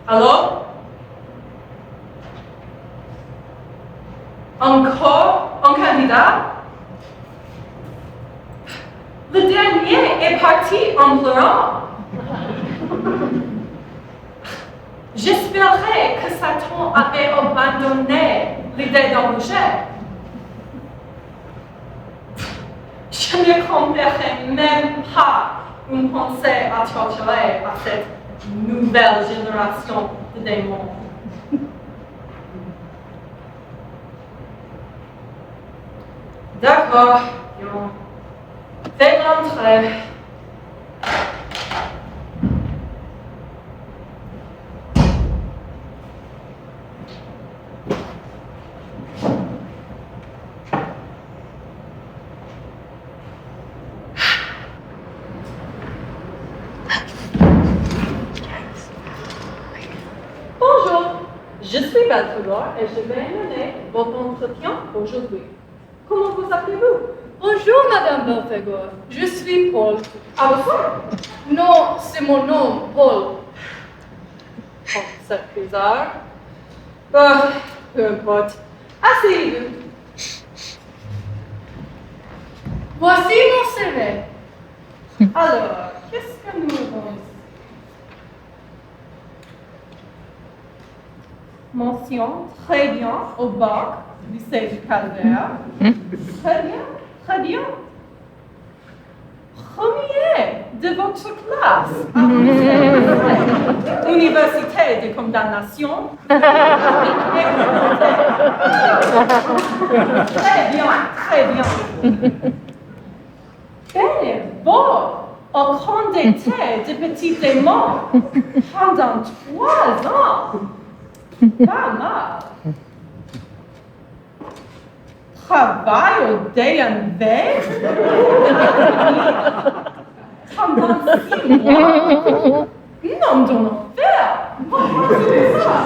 Alors? Encore un candidat? Le dernier est parti en pleurant. J'espérais que Satan avait abandonné l'idée d'embaucher. Je ne comprendrais même pas une pensée à torturer à cette nouvelle génération de démons. D'accord, faites l'entrée. Bonjour, je suis Belphegor et je vais mener votre entretien aujourd'hui. Comment vous appelez-vous? Bonjour, Madame Belphegor. Je suis Paul. À votre nom? Non, c'est mon nom, Paul. Oh, c'est bizarre. Peu importe. Asseyez-vous. Voici mon CV. Alors, qu'est-ce que nous avons ici? Mention très bien au bac du lycée du Calvaire. Très bien, très bien. Premier de votre classe à Université de condamnation. Très bien, très bien. Bénévole au camp d'été de petits démons pendant 3 ans. Pas mal. Travail au DMV pendant 6 mois. Nom d'un enfer. Pourquoi c'est ça?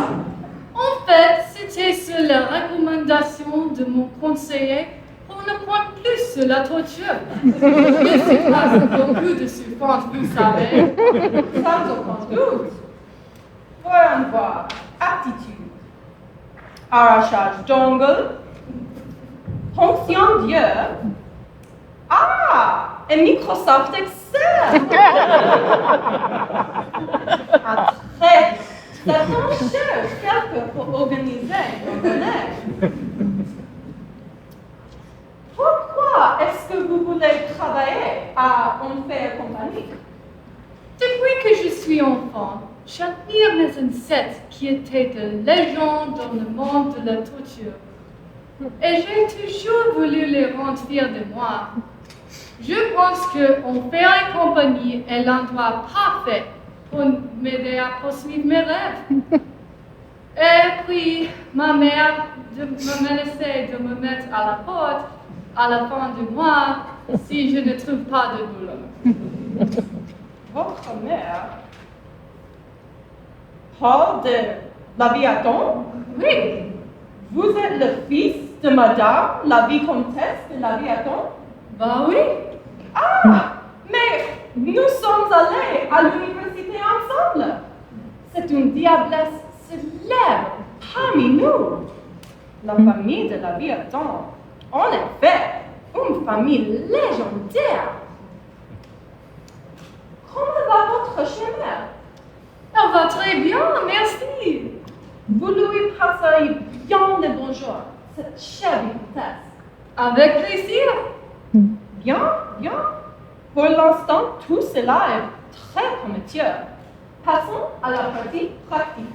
En fait, c'était sur la recommandation de mon conseiller pour ne prendre plus sur la torture. Il se passe beaucoup de souffrance, vous savez. Sans aucun doute. Voyons voir. Aptitude. Arrachage d'ongles. Fonction Dieu. Ah! Et Microsoft Excel. Ah, très bien. Satan cherche quelqu'un pour organiser nos données. Pourquoi est-ce que vous voulez travailler à Enfer Compagnie? Depuis que je suis enfant, j'admire les insectes qui étaient de légende dans le monde de la torture. Et j'ai toujours voulu les rendre fiers de moi. Je pense que Enfer et Compagnie est l'endroit parfait pour m'aider à poursuivre mes rêves. Et puis, ma mère me laissait de me mettre à la porte à la fin du mois si je ne trouve pas de boulot. Votre mère? Paul de Laviaton? Oui, Vous êtes le fils de Madame la Vicomtesse de Laviaton? bah oui. Ah! Mais nous sommes allés à l'université ensemble. C'est une diablesse célèbre parmi nous. La famille de Laviaton. En effet, une famille légendaire. Comment va votre chemin? Elle va très bien, merci. Vous lui passerez bien le bonjour, cette chère vicomtesse. Avec plaisir. Bien, bien. Pour l'instant, tout cela est très prometteur. Passons à la partie pratique.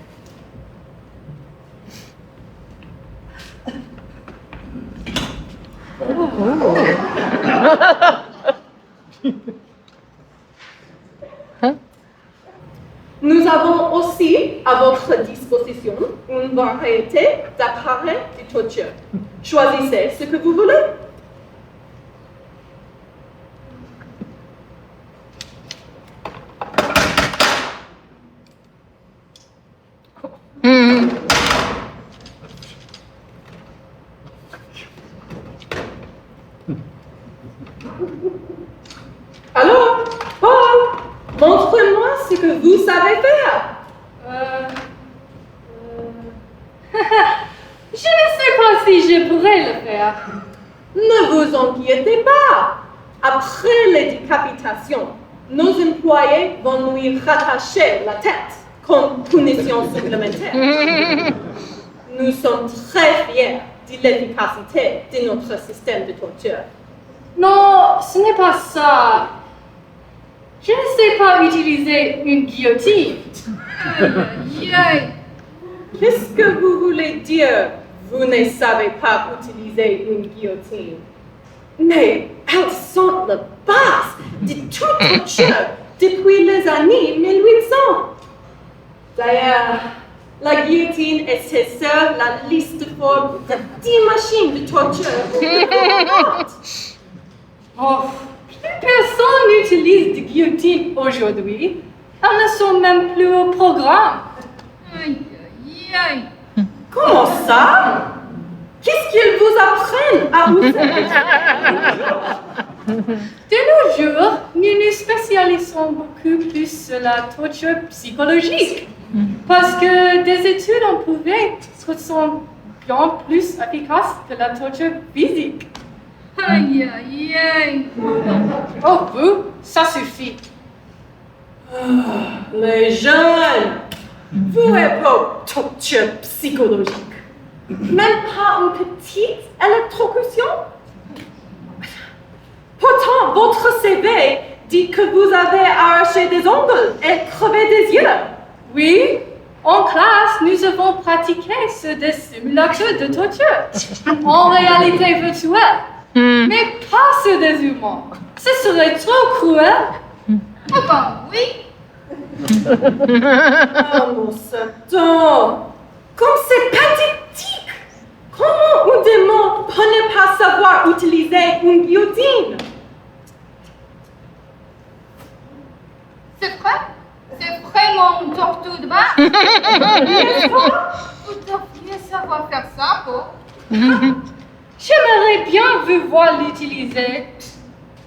Nous avons aussi à votre disposition une variété d'appareils de torture. Choisissez ce que vous voulez. Alors, Paul, montre-moi ce que vous savez faire. je pourrais le faire. Ne vous inquiétez pas. Après les décapitations, nos employés vont lui rattacher la tête comme punition supplémentaire. Nous sommes très fiers de l'efficacité de notre système de torture. Non, ce n'est pas ça. Je ne sais pas utiliser une guillotine. Qu'est-ce que vous voulez dire? Vous ne savez pas utiliser une guillotine. Mais elles sont la base de toute torture depuis les années 1800. D'ailleurs, la guillotine est sur la liste de formes de 10 machines de torture. Oh, plus personne n'utilise de guillotine aujourd'hui. Elles ne sont même plus au programme. Comment ça? Qu'est-ce qu'ils vous apprennent à user? De nos jours, nous nous spécialisons beaucoup plus sur la torture psychologique. Parce que des études ont prouvé qu'elles sont bien plus efficaces que la torture physique. Oh, vous, ça suffit. Les jeunes, vous êtes pour torture psychologique. Même pas une petite électrocution? Pourtant, votre CV dit que vous avez arraché des ongles et crevé des yeux. Oui, en classe, nous avons pratiqué sur des simulateurs de torture en réalité virtuelle, mais pas sur des humains. Ce serait trop cruel. Oh ben oui. Oh mon Satan! Comme c'est pathétique! Comment un démon peut ne pas savoir utiliser une guillotine? C'est vrai? C'est vraiment une torture de base. Vous devriez savoir faire ça, Beau. J'aimerais bien vous voir l'utiliser.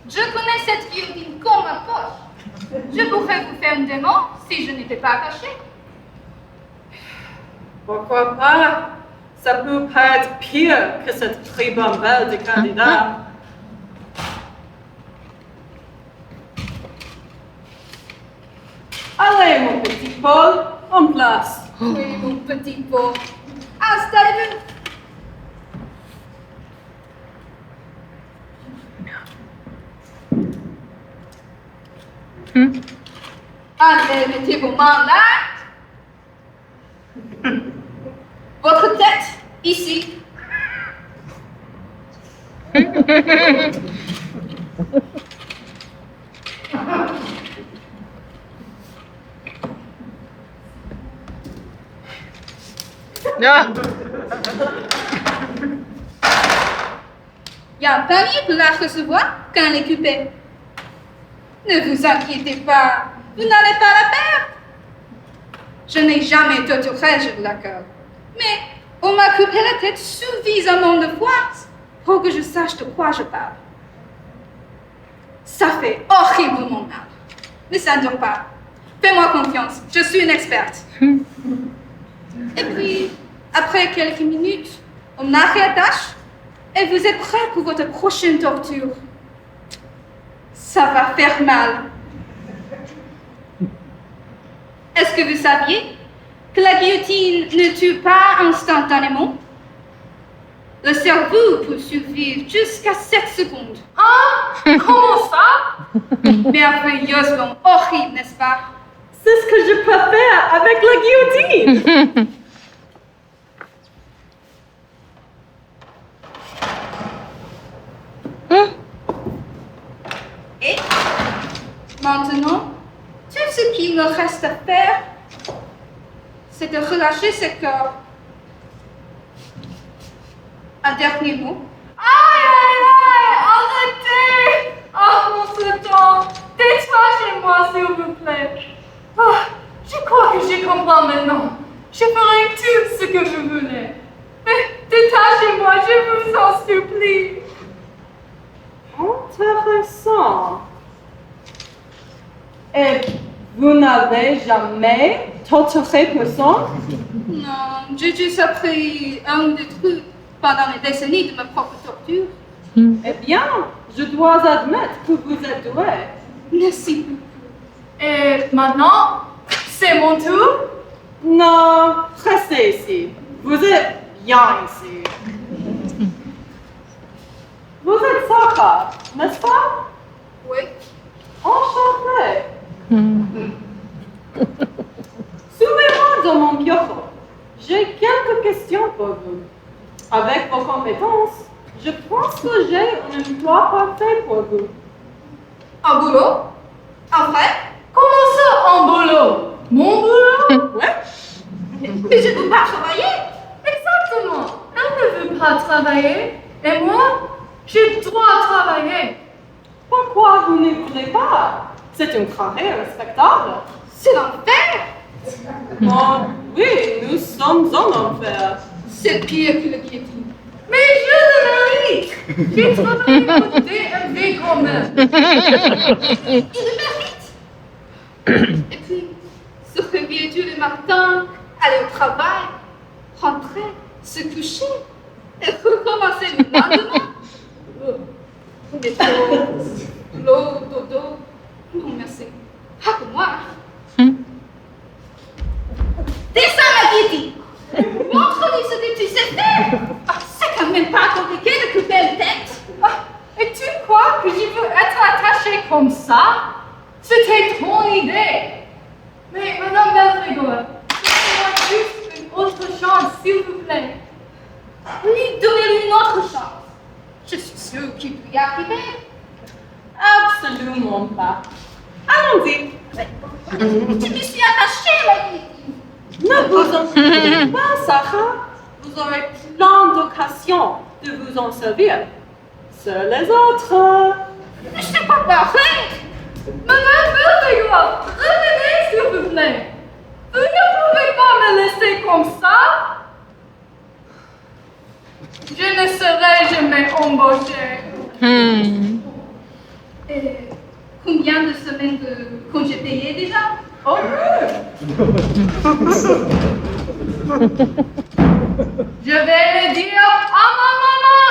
Je connais cette guillotine comme ma poche. Je pourrais vous faire une démo si je n'étais pas attachée. Pourquoi pas? Ça peut pas être pire que cette ribambelle de candidats. Allez, mon petit Paul, en place. Oui, mon petit Beau. Installez-vous. Allez, mettez vos mains là. Votre tête, ici. Il y a un panier pour la recevoir quand elle est occupée. Ne vous inquiétez pas, vous n'allez pas la perdre. Je n'ai jamais torturé, je vous l'accorde. Mais on m'a coupé la tête suffisamment de fois pour que je sache de quoi je parle. Ça fait horriblement mal. Mais ça ne dure pas. Fais-moi confiance, je suis une experte. Et puis, après quelques minutes, on me réattache et vous êtes prêts pour votre prochaine torture. Ça va faire mal. Est-ce que vous saviez que la guillotine ne tue pas instantanément? Le cerveau peut survivre jusqu'à 7 secondes. Ah, comment ça? Merveilleusement horrible, n'est-ce pas? C'est ce que je peux faire avec la guillotine. Et maintenant, tout ce qu'il me reste à faire, c'est de relâcher ce corps. Un dernier mot. Aïe, arrêtez! Oh, mon Satan, détachez-moi, s'il vous plaît. Ah, je crois que je comprends maintenant. Je ferai tout ce que vous voulez. Mais détachez-moi, je vous en supplie. Intéressant. Et vous n'avez jamais torturé personne? Non, j'ai juste appris un ou deux trucs pendant les décennies de ma propre torture. Eh bien, je dois admettre que vous êtes doué. Merci. Et maintenant, c'est mon tour. Non, restez ici. Vous êtes bien ici. Vous êtes Sarah, n'est-ce pas? Oui. Enchantée. Suivez-moi dans mon bureau. J'ai quelques questions pour vous. Avec vos compétences, je pense que j'ai un emploi parfait pour vous. Un boulot? Un vrai? Comment ça, en boulot? Mon boulot? Ouais? Mais je ne veux pas travailler. Exactement. Elle ne veut pas travailler. Et moi, je dois travailler. Pourquoi vous ne voulez pas? C'est une carrière respectable. C'est l'enfer. Oh, oui, nous sommes en enfer. C'est pire que le guillotine. Mais je le mérite. J'ai travaillé pour DMV quand même. Il le mérite. Et puis, se réveiller tous les matins, aller au travail, rentrer, se coucher et recommencer le lendemain. Métro, l'eau, dodo. Non, merci. Pas pour moi. Descends la guillotine. Montre-lui ce que tu sais faire. C'est quand même pas compliqué de couper une tête. Et tu crois que je veux être attachée comme ça? C'était ton idée. Mais Madame Belfrigor, donnez-moi juste une autre chance, s'il vous plaît. Oui, donnez-lui une autre chance. Je suis sûre qu'il peut y arriver. Absolument pas. Allons-y. Je me suis attachée à la guillotine. Ne vous en inquiétez pas, Sarah. Vous aurez plein d'occasions de vous en servir. Seuls les autres. Je ne sais pas parler. Madame Belfrigor, revenez, s'il vous plaît. Vous ne pouvez pas me laisser comme ça. Je ne serai jamais embauchée. Et combien de semaines de congé payé déjà? Oh, Je vais le dire à ma maman.